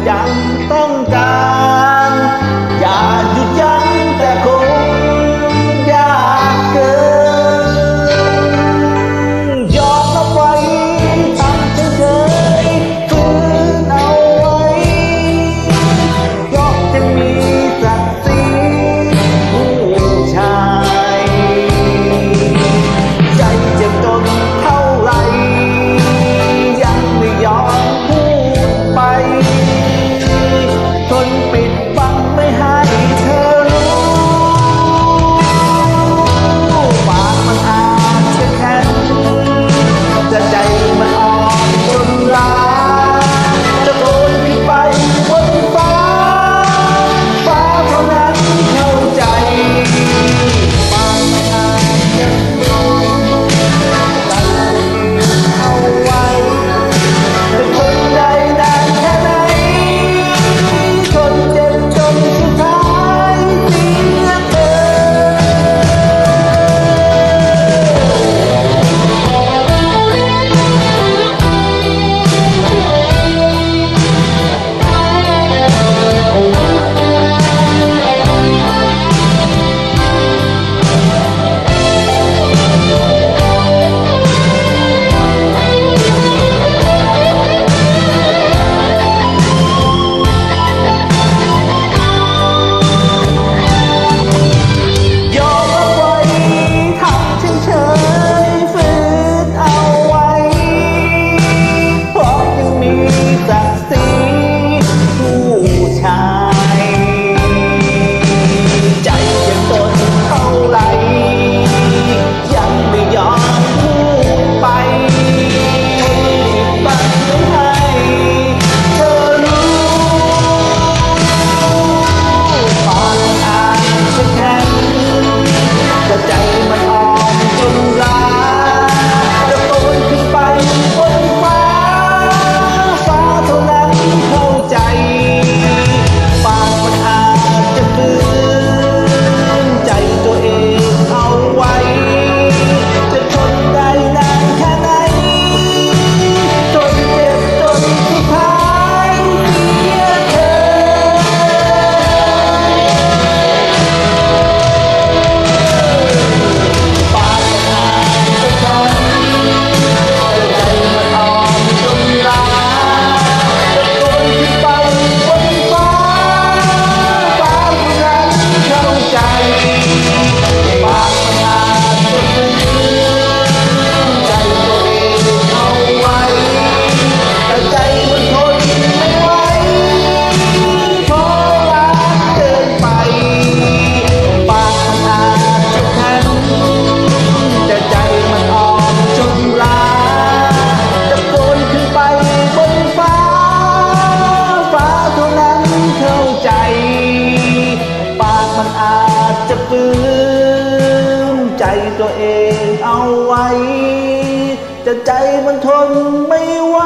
ยังต้องการอยากหยุดยั้งแต่คงยากเกินยอมรับไว้ทำเฉยๆฝืนเอาไว้เพราะจะมีศักดิ์ศรีผู้ชายใจเจ็บจนเท่าไรยังไม่ยอมพูดไปทนปิดบังไม่ให้เธอรู้ปากมันอาจจะแข็งแต่ใจมันอ่อนจนล้าจะโดนขึ้นไปบนฟ้าฟ้าเท่านั้นเข้าใจปากมันอาจจะรู้ใจเอาไว้จะทนได้นานแค่ไหนทนเจ็บจนสุดท้ายเสียเธอ ยอมรับไว้ทำเฉยๆฝืนเอาไว้เพราะยังมีศักดิ์ศรีผู้ชายใจยังทนเท่าไรยังไม่ยอมพูดไปบังไม่ให้เธอรู้ปากมันอาจจะแข็งแต่ใจมันอ่อนจนล้าจะโตขึ้นไปบนฟ้าฟ้าเท่านั้นเข้าใจปากมันอาจจะฝืนใจตัวเองเอาไว้จะทนได้นานแค่ไหนทนเจ็บจนสุดท้ายเสียเธอปากมันอาจจะแข็งแต่ใจมันอ่อนจนล้าจะโดนขึ้นไปบนฟ้าฟ้าเท่านั้นเข้าใจปากมันอาจจะฝืนใจตัวเองเอาไว้แต่ใจมันทนไม่ไหวเพราะรักเกินไปปากมันอาจจะแข็งแต่ใจมันอ่อนจนล้าจะโกนขึ้นไปบนฟ้าฟ้าเท่านั้นเข้าใจปากมันอาจจะฝืนใจตัวเองเอาไว้แต่ใจมันทนไม่ไหว